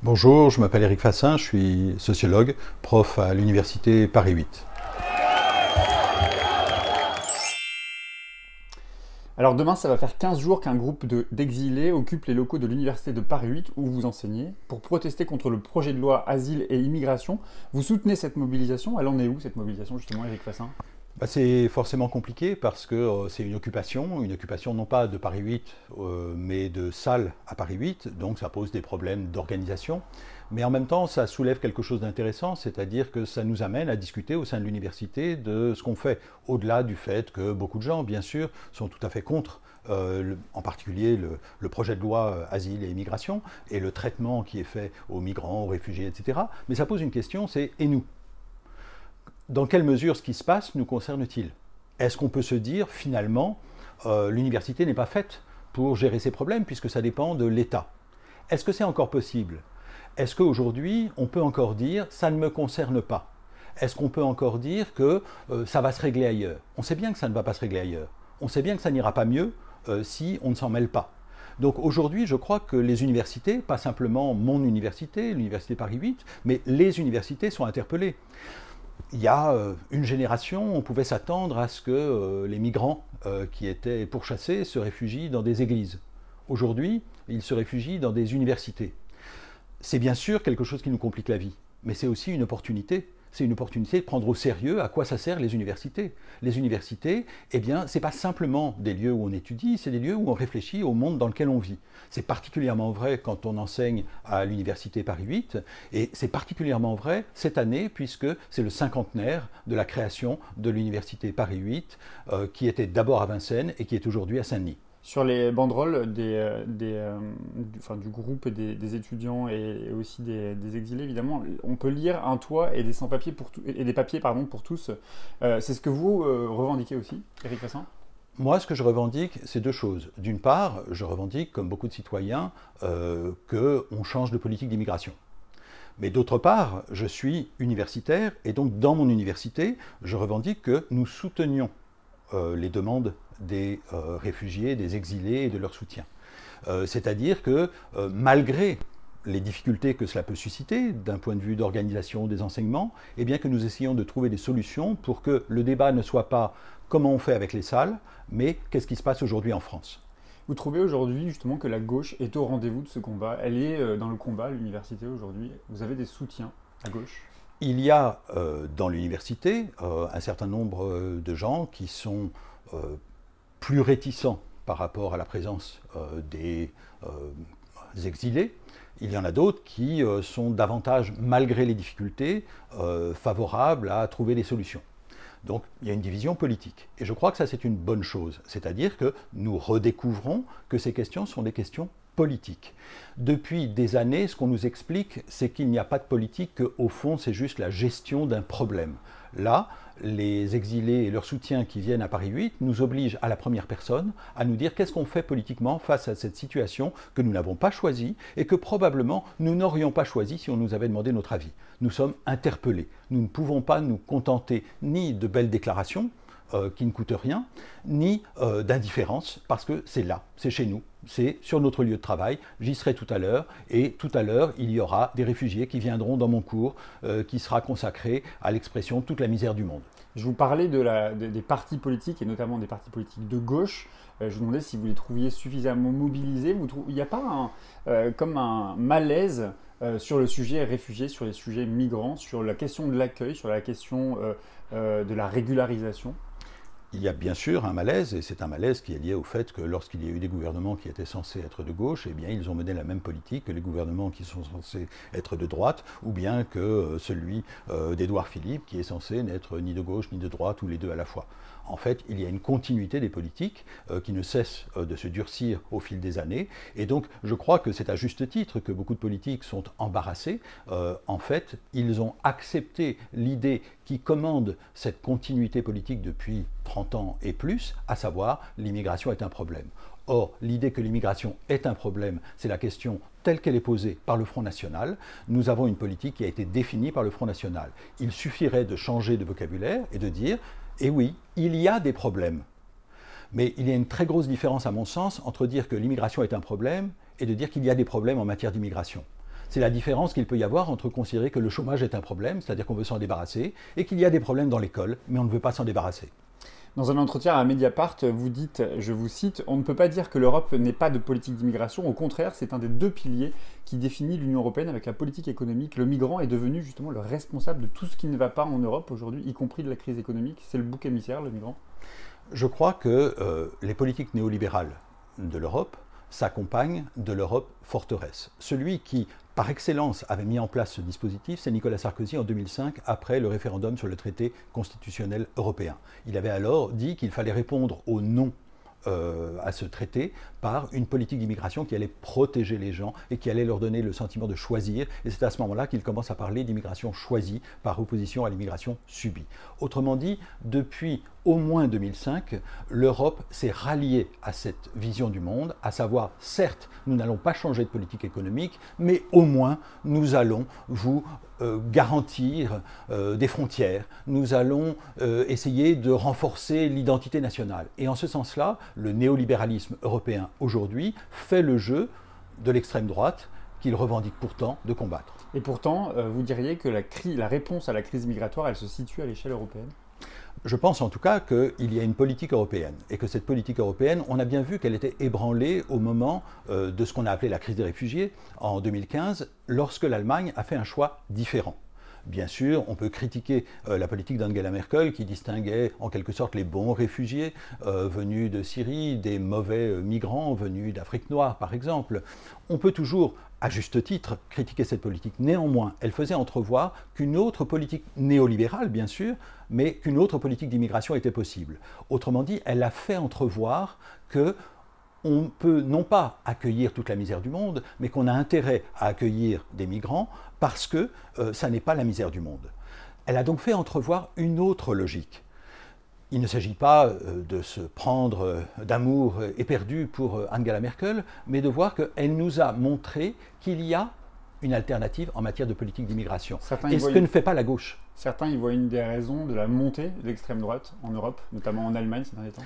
Bonjour, je m'appelle Éric Fassin, je suis sociologue, prof à l'université Paris 8. Alors demain, ça va faire 15 jours qu'un groupe d'exilés occupe les locaux de l'université de Paris 8 où vous enseignez pour protester contre le projet de loi Asile et Immigration. Vous soutenez cette mobilisation? Elle en est où cette mobilisation justement, Éric Fassin? C'est forcément compliqué parce que c'est une occupation non pas de Paris 8, mais de salles à Paris 8, donc ça pose des problèmes d'organisation. Mais en même temps, ça soulève quelque chose d'intéressant, c'est-à-dire que ça nous amène à discuter au sein de l'université de ce qu'on fait, au-delà du fait que beaucoup de gens, bien sûr, sont tout à fait contre en particulier le projet de loi Asile et Immigration et le traitement qui est fait aux migrants, aux réfugiés, etc. Mais ça pose une question, c'est « et nous ?» Dans quelle mesure ce qui se passe nous concerne-t-il? Est-ce qu'on peut se dire, finalement, l'université n'est pas faite pour gérer ces problèmes, puisque ça dépend de l'État? Est-ce que c'est encore possible? Est-ce qu'aujourd'hui, on peut encore dire, ça ne me concerne pas? Est-ce qu'on peut encore dire que ça va se régler ailleurs? On sait bien que ça ne va pas se régler ailleurs. On sait bien que ça n'ira pas mieux si on ne s'en mêle pas. Donc aujourd'hui, je crois que les universités, pas simplement mon université, l'université Paris 8, mais les universités sont interpellées. Il y a une génération, on pouvait s'attendre à ce que les migrants qui étaient pourchassés se réfugient dans des églises. Aujourd'hui, ils se réfugient dans des universités. C'est bien sûr quelque chose qui nous complique la vie, mais c'est aussi une opportunité. C'est une opportunité de prendre au sérieux à quoi ça sert les universités. Les universités, eh bien, ce n'est pas simplement des lieux où on étudie, c'est des lieux où on réfléchit au monde dans lequel on vit. C'est particulièrement vrai quand on enseigne à l'université Paris 8, et c'est particulièrement vrai cette année, puisque c'est le cinquantenaire de la création de l'université Paris 8, qui était d'abord à Vincennes et qui est aujourd'hui à Saint-Denis. Sur les banderoles du groupe des étudiants et aussi des exilés, évidemment, on peut lire un toit et des sans-papiers et des papiers pour tous. C'est ce que vous revendiquez aussi, Éric Fassin? Moi, ce que je revendique, c'est deux choses. D'une part, je revendique, comme beaucoup de citoyens, qu'on change de politique d'immigration. Mais d'autre part, je suis universitaire et donc dans mon université, je revendique que nous soutenions les demandes des réfugiés, des exilés et de leur soutien. C'est-à-dire que malgré les difficultés que cela peut susciter d'un point de vue d'organisation des enseignements, eh bien que nous essayons de trouver des solutions pour que le débat ne soit pas comment on fait avec les salles, mais qu'est-ce qui se passe aujourd'hui en France. Vous trouvez aujourd'hui justement que la gauche est au rendez-vous de ce combat? Elle est dans le combat à l'université aujourd'hui? Vous avez des soutiens à gauche? Il y a dans l'université un certain nombre de gens qui sont plus réticents par rapport à la présence des exilés. Il y en a d'autres qui sont davantage, malgré les difficultés, favorables à trouver des solutions. Donc il y a une division politique. Et je crois que ça c'est une bonne chose. C'est-à-dire que nous redécouvrons que ces questions sont des questions politique. Depuis des années, ce qu'on nous explique, c'est qu'il n'y a pas de politique, qu'au fond, c'est juste la gestion d'un problème. Là, les exilés et leurs soutiens qui viennent à Paris 8 nous obligent à la première personne à nous dire qu'est-ce qu'on fait politiquement face à cette situation que nous n'avons pas choisie et que probablement nous n'aurions pas choisie si on nous avait demandé notre avis. Nous sommes interpellés. Nous ne pouvons pas nous contenter ni de belles déclarations, qui ne coûtent rien, ni d'indifférence, parce que c'est là, c'est chez nous, c'est sur notre lieu de travail. J'y serai tout à l'heure, et tout à l'heure, il y aura des réfugiés qui viendront dans mon cours, qui sera consacré à l'expression de toute la misère du monde. Je vous parlais des partis politiques, et notamment des partis politiques de gauche. Je vous demandais si vous les trouviez suffisamment mobilisés. Il n'y a pas comme un malaise sur le sujet réfugiés, sur les sujets migrants, sur la question de l'accueil, sur la question de la régularisation? Il y a bien sûr un malaise, et c'est un malaise qui est lié au fait que lorsqu'il y a eu des gouvernements qui étaient censés être de gauche, eh bien ils ont mené la même politique que les gouvernements qui sont censés être de droite, ou bien que celui d'Édouard Philippe qui est censé n'être ni de gauche ni de droite, ou les deux à la fois. En fait, il y a une continuité des politiques qui ne cesse de se durcir au fil des années, et donc je crois que c'est à juste titre que beaucoup de politiques sont embarrassés. En fait, ils ont accepté l'idée qui commande cette continuité politique depuis 30 ans et plus, à savoir l'immigration est un problème. Or, l'idée que l'immigration est un problème, c'est la question telle qu'elle est posée par le Front National. Nous avons une politique qui a été définie par le Front National. Il suffirait de changer de vocabulaire et de dire « Eh oui, il y a des problèmes ». Mais il y a une très grosse différence, à mon sens, entre dire que l'immigration est un problème et de dire qu'il y a des problèmes en matière d'immigration. C'est la différence qu'il peut y avoir entre considérer que le chômage est un problème, c'est-à-dire qu'on veut s'en débarrasser, et qu'il y a des problèmes dans l'école, mais on ne veut pas s'en débarrasser. Dans un entretien à Mediapart, vous dites, je vous cite, « On ne peut pas dire que l'Europe n'ait pas de politique d'immigration. Au contraire, c'est un des deux piliers qui définit l'Union européenne avec la politique économique. Le migrant est devenu justement le responsable de tout ce qui ne va pas en Europe aujourd'hui, y compris de la crise économique. C'est le bouc émissaire, le migrant. » Je crois que les politiques néolibérales de l'Europe s'accompagnent de l'Europe forteresse. Celui qui, par excellence, avait mis en place ce dispositif, c'est Nicolas Sarkozy en 2005, après le référendum sur le traité constitutionnel européen. Il avait alors dit qu'il fallait répondre au non à ce traité par une politique d'immigration qui allait protéger les gens et qui allait leur donner le sentiment de choisir. Et c'est à ce moment-là qu'il commence à parler d'immigration choisie par opposition à l'immigration subie. Autrement dit, depuis au moins 2005, l'Europe s'est ralliée à cette vision du monde, à savoir, certes, nous n'allons pas changer de politique économique, mais au moins, nous allons vous garantir des frontières, nous allons essayer de renforcer l'identité nationale. Et en ce sens-là, le néolibéralisme européen aujourd'hui fait le jeu de l'extrême droite qu'il revendique pourtant de combattre. Et pourtant, vous diriez que la réponse à la crise migratoire, elle se situe à l'échelle européenne ? Je pense en tout cas qu'il y a une politique européenne et que cette politique européenne, on a bien vu qu'elle était ébranlée au moment de ce qu'on a appelé la crise des réfugiés en 2015, lorsque l'Allemagne a fait un choix différent. Bien sûr, on peut critiquer la politique d'Angela Merkel qui distinguait en quelque sorte les bons réfugiés venus de Syrie des mauvais migrants venus d'Afrique noire par exemple. On peut toujours, à juste titre, critiquer cette politique. Néanmoins, elle faisait entrevoir qu'une autre politique néolibérale, bien sûr, mais qu'une autre politique d'immigration était possible. Autrement dit, elle a fait entrevoir que on peut non pas accueillir toute la misère du monde, mais qu'on a intérêt à accueillir des migrants parce que ça n'est pas la misère du monde. Elle a donc fait entrevoir une autre logique. Il ne s'agit pas de se prendre d'amour éperdu pour Angela Merkel, mais de voir qu'elle nous a montré qu'il y a une alternative en matière de politique d'immigration. Et ce que ne fait pas la gauche. Certains y voient une des raisons de la montée de l'extrême droite en Europe, notamment en Allemagne ces derniers temps.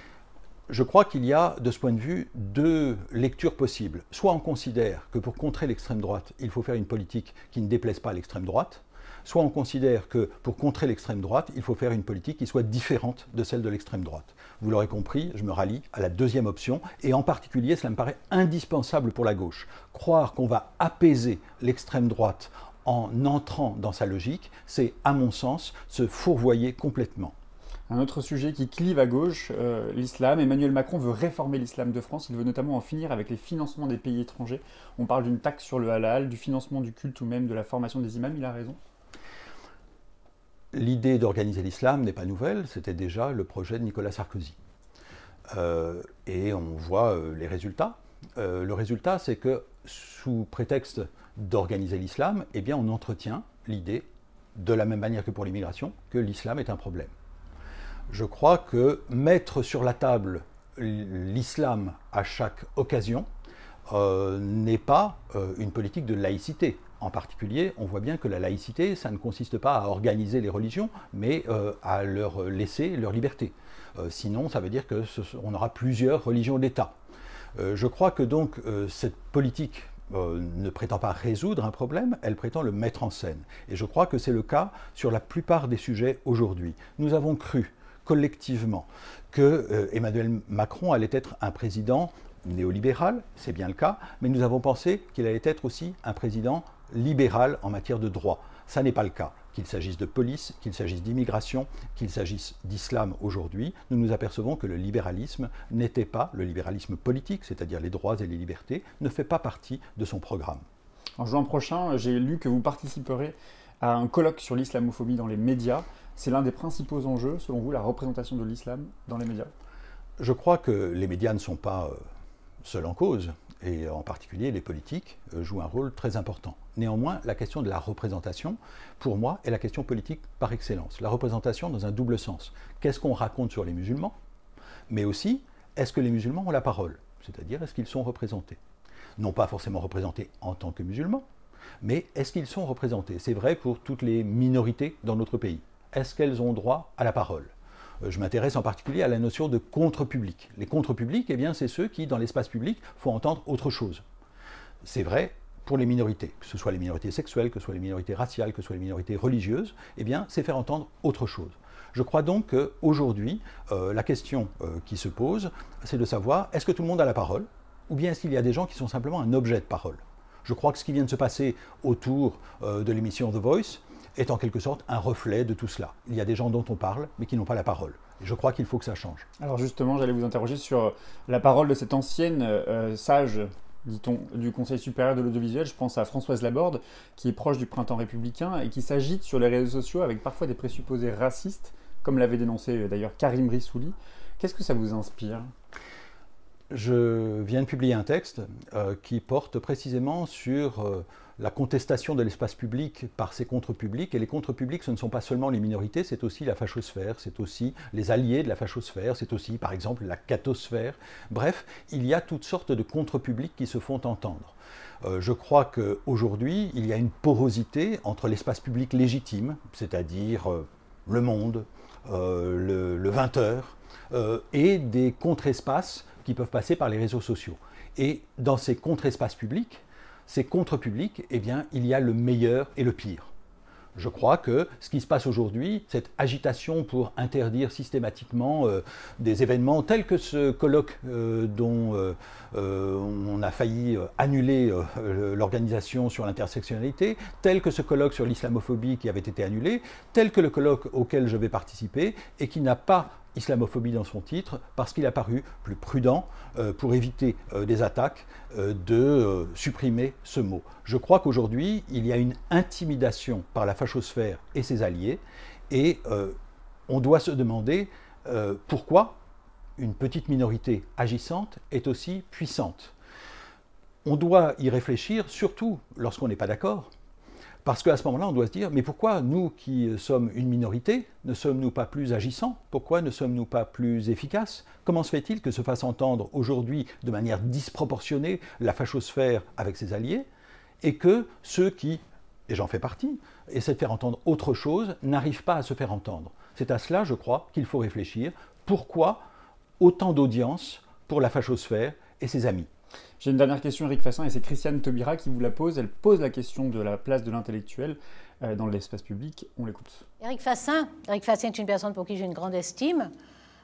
Je crois qu'il y a, de ce point de vue, deux lectures possibles. Soit on considère que pour contrer l'extrême droite, il faut faire une politique qui ne déplaise pas à l'extrême droite, soit on considère que pour contrer l'extrême droite, il faut faire une politique qui soit différente de celle de l'extrême droite. Vous l'aurez compris, je me rallie à la deuxième option, et en particulier, cela me paraît indispensable pour la gauche. Croire qu'on va apaiser l'extrême droite en entrant dans sa logique, c'est, à mon sens, se fourvoyer complètement. Un autre sujet qui clive à gauche, l'islam. Emmanuel Macron veut réformer l'islam de France. Il veut notamment en finir avec les financements des pays étrangers. On parle d'une taxe sur le halal, du financement du culte ou même de la formation des imams. Il a raison. L'idée d'organiser l'islam n'est pas nouvelle. C'était déjà le projet de Nicolas Sarkozy. Et on voit les résultats. Le résultat, c'est que sous prétexte d'organiser l'islam, eh bien, on entretient l'idée, de la même manière que pour l'immigration, que l'islam est un problème. Je crois que mettre sur la table l'islam à chaque occasion n'est pas une politique de laïcité. En particulier, on voit bien que la laïcité, ça ne consiste pas à organiser les religions, mais à leur laisser leur liberté. Sinon, ça veut dire qu'on aura plusieurs religions d'État. Je crois que donc cette politique ne prétend pas résoudre un problème, elle prétend le mettre en scène. Et je crois que c'est le cas sur la plupart des sujets aujourd'hui. Nous avons cru collectivement que Emmanuel Macron allait être un président néolibéral, c'est bien le cas, mais nous avons pensé qu'il allait être aussi un président libéral en matière de droit. Ça n'est pas le cas. Qu'il s'agisse de police, qu'il s'agisse d'immigration, qu'il s'agisse d'islam aujourd'hui, nous nous apercevons que le libéralisme n'était pas, le libéralisme politique, c'est-à-dire les droits et les libertés, ne fait pas partie de son programme. En juin prochain, j'ai lu que vous participerez à un colloque sur l'islamophobie dans les médias. C'est l'un des principaux enjeux, selon vous, la représentation de l'islam dans les médias? Je crois que les médias ne sont pas seuls en cause, et en particulier les politiques jouent un rôle très important. Néanmoins, la question de la représentation, pour moi, est la question politique par excellence. La représentation dans un double sens. Qu'est-ce qu'on raconte sur les musulmans? Mais aussi, est-ce que les musulmans ont la parole? C'est-à-dire, est-ce qu'ils sont représentés? Non pas forcément représentés en tant que musulmans, mais est-ce qu'ils sont représentés? C'est vrai pour toutes les minorités dans notre pays. Est-ce qu'elles ont droit à la parole? Je m'intéresse en particulier à la notion de contre-public. Les contre-publics, eh bien, c'est ceux qui, dans l'espace public, font entendre autre chose. C'est vrai pour les minorités, que ce soit les minorités sexuelles, que ce soit les minorités raciales, que ce soit les minorités religieuses, eh bien, c'est faire entendre autre chose. Je crois donc qu'aujourd'hui, la question qui se pose, c'est de savoir, est-ce que tout le monde a la parole, ou bien est-ce qu'il y a des gens qui sont simplement un objet de parole? Je crois que ce qui vient de se passer autour de l'émission The Voice est en quelque sorte un reflet de tout cela. Il y a des gens dont on parle, mais qui n'ont pas la parole. Et je crois qu'il faut que ça change. Alors justement, j'allais vous interroger sur la parole de cette ancienne sage, dit-on, du Conseil supérieur de l'audiovisuel. Je pense à Françoise Laborde, qui est proche du printemps républicain et qui s'agite sur les réseaux sociaux avec parfois des présupposés racistes, comme l'avait dénoncé d'ailleurs Karim Rissouli. Qu'est-ce que ça vous inspire ? Je viens de publier un texte qui porte précisément sur la contestation de l'espace public par ses contre-publics. Et les contre-publics, ce ne sont pas seulement les minorités, c'est aussi la fachosphère, c'est aussi les alliés de la fachosphère, c'est aussi, par exemple, la cathosphère. Bref, il y a toutes sortes de contre-publics qui se font entendre. Je crois qu'aujourd'hui, il y a une porosité entre l'espace public légitime, c'est-à-dire le monde, le 20h, et des contre-espaces qui peuvent passer par les réseaux sociaux. Et dans ces contre-espaces publics, ces contre-publics, eh bien, il y a le meilleur et le pire. Je crois que ce qui se passe aujourd'hui, cette agitation pour interdire systématiquement des événements tels que ce colloque dont on a failli annuler l'organisation sur l'intersectionnalité, tel que ce colloque sur l'islamophobie qui avait été annulé, tel que le colloque auquel je vais participer et qui n'a pas islamophobie dans son titre, parce qu'il a paru plus prudent pour éviter des attaques de supprimer ce mot. Je crois qu'aujourd'hui, il y a une intimidation par la fachosphère et ses alliés, et on doit se demander pourquoi une petite minorité agissante est aussi puissante. On doit y réfléchir, surtout lorsqu'on n'est pas d'accord, parce qu'à ce moment-là, on doit se dire, mais pourquoi nous qui sommes une minorité, ne sommes-nous pas plus agissants? Pourquoi ne sommes-nous pas plus efficaces? Comment se fait-il que se fasse entendre aujourd'hui de manière disproportionnée la fachosphère avec ses alliés, et que ceux qui, et j'en fais partie, essaient de faire entendre autre chose, n'arrivent pas à se faire entendre? C'est à cela, je crois, qu'il faut réfléchir. Pourquoi autant d'audience pour la fachosphère et ses amis? J'ai une dernière question, Éric Fassin, et c'est Christiane Taubira qui vous la pose. Elle pose la question de la place de l'intellectuel dans l'espace public. On l'écoute. Éric Fassin est une personne pour qui j'ai une grande estime,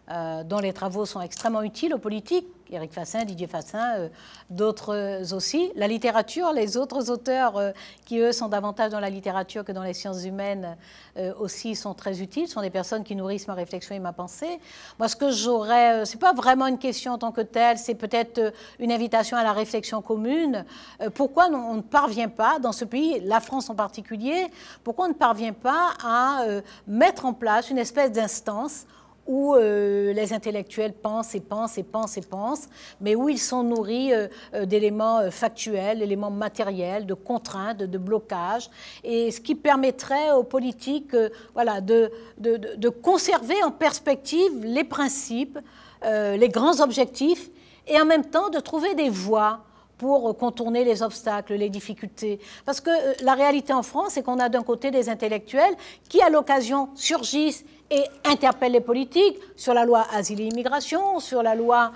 dont les travaux sont extrêmement utiles aux politiques. Éric Fassin, Didier Fassin, d'autres aussi. La littérature, les autres auteurs qui, eux, sont davantage dans la littérature que dans les sciences humaines aussi sont très utiles. Ce sont des personnes qui nourrissent ma réflexion et ma pensée. Moi, ce que j'aurais, c'est pas vraiment une question en tant que telle, c'est peut-être une invitation à la réflexion commune. Pourquoi on ne parvient pas, dans ce pays, la France en particulier, pourquoi on ne parvient pas à mettre en place une espèce d'instance où les intellectuels pensent et pensent et pensent et pensent, mais où ils sont nourris d'éléments factuels, d'éléments matériels, de contraintes, de blocages, et ce qui permettrait aux politiques voilà, de conserver en perspective les principes, les grands objectifs, et en même temps de trouver des voies pour contourner les obstacles, les difficultés. Parce que la réalité en France, c'est qu'on a d'un côté des intellectuels qui, à l'occasion, surgissent et interpellent les politiques sur la loi asile et immigration, sur la loi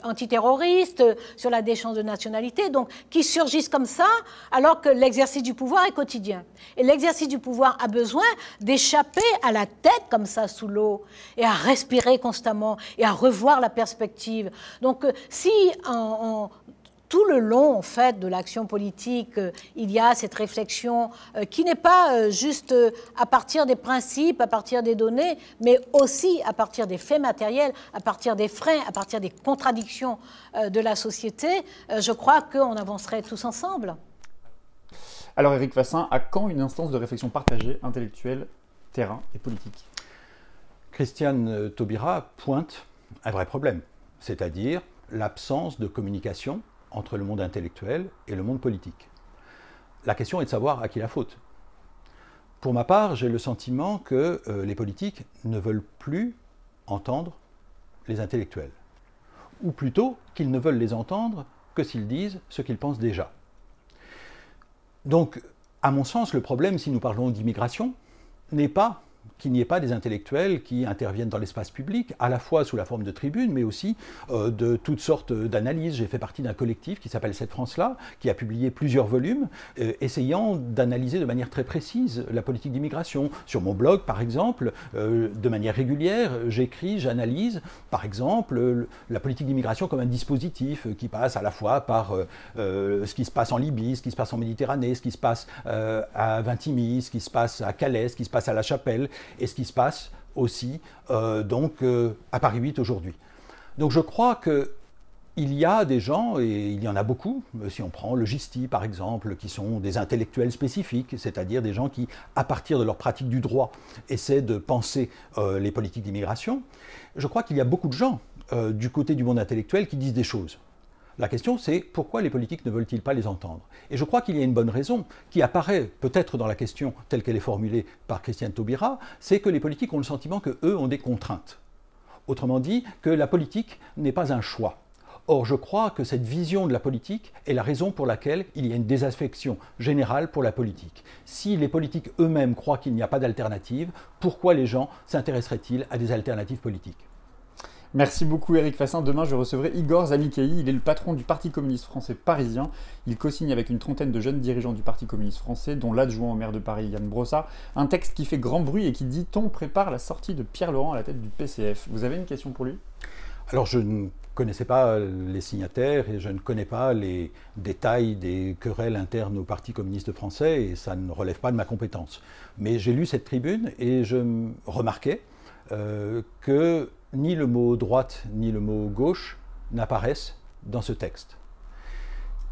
antiterroriste, sur la déchéance de nationalité, donc qui surgissent comme ça, alors que l'exercice du pouvoir est quotidien. Et l'exercice du pouvoir a besoin d'échapper à la tête comme ça sous l'eau, et à respirer constamment, et à revoir la perspective. Donc si tout le long, en fait, de l'action politique, il y a cette réflexion qui n'est pas juste à partir des principes, à partir des données, mais aussi à partir des faits matériels, à partir des freins, à partir des contradictions de la société. Je crois qu'on avancerait tous ensemble. Alors, Éric Fassin, à quand une instance de réflexion partagée, intellectuelle, terrain et politique? Christiane Taubira pointe un vrai problème, c'est-à-dire l'absence de communication entre le monde intellectuel et le monde politique. La question est de savoir à qui la faute. Pour ma part, j'ai le sentiment que les politiques ne veulent plus entendre les intellectuels. Ou plutôt qu'ils ne veulent les entendre que s'ils disent ce qu'ils pensent déjà. Donc, à mon sens, le problème, si nous parlons d'immigration, n'est pas qu'il n'y ait pas des intellectuels qui interviennent dans l'espace public, à la fois sous la forme de tribunes, mais aussi de toutes sortes d'analyses. J'ai fait partie d'un collectif qui s'appelle Cette France-là, qui a publié plusieurs volumes, essayant d'analyser de manière très précise la politique d'immigration. Sur mon blog, par exemple, de manière régulière, j'écris, j'analyse, par exemple, la politique d'immigration comme un dispositif qui passe à la fois par ce qui se passe en Libye, ce qui se passe en Méditerranée, ce qui se passe à Vintimille, ce qui se passe à Calais, ce qui se passe à La Chapelle, et ce qui se passe aussi à Paris 8 aujourd'hui. Donc je crois qu'il y a des gens, et il y en a beaucoup, si on prend le Gisti par exemple, qui sont des intellectuels spécifiques, c'est-à-dire des gens qui, à partir de leur pratique du droit, essaient de penser les politiques d'immigration. Je crois qu'il y a beaucoup de gens du côté du monde intellectuel qui disent des choses. La question, c'est pourquoi les politiques ne veulent-ils pas les entendre? Et je crois qu'il y a une bonne raison qui apparaît peut-être dans la question telle qu'elle est formulée par Christiane Taubira, c'est que les politiques ont le sentiment qu'eux ont des contraintes. Autrement dit, que la politique n'est pas un choix. Or, je crois que cette vision de la politique est la raison pour laquelle il y a une désaffection générale pour la politique. Si les politiques eux-mêmes croient qu'il n'y a pas d'alternative, pourquoi les gens s'intéresseraient-ils à des alternatives politiques? Merci beaucoup Éric Fassin. Demain, je recevrai Igor Zamykei. Il est le patron du Parti communiste français parisien. Il co-signe avec une trentaine de jeunes dirigeants du Parti communiste français, dont l'adjoint au maire de Paris, Yann Brossat, un texte qui fait grand bruit et qui, dit-on, prépare la sortie de Pierre Laurent à la tête du PCF. Vous avez une question pour lui? Alors, je ne connaissais pas les signataires et je ne connais pas les détails des querelles internes au Parti communiste français et ça ne relève pas de ma compétence. Mais j'ai lu cette tribune et je remarquais que ni le mot droite ni le mot gauche n'apparaissent dans ce texte.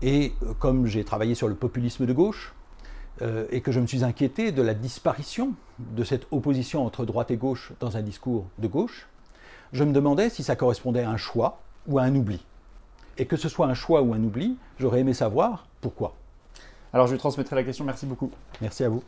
Et comme j'ai travaillé sur le populisme de gauche et que je me suis inquiété de la disparition de cette opposition entre droite et gauche dans un discours de gauche, je me demandais si ça correspondait à un choix ou à un oubli. Et que ce soit un choix ou un oubli, j'aurais aimé savoir pourquoi. Alors je lui transmettrai la question, merci beaucoup. Merci à vous.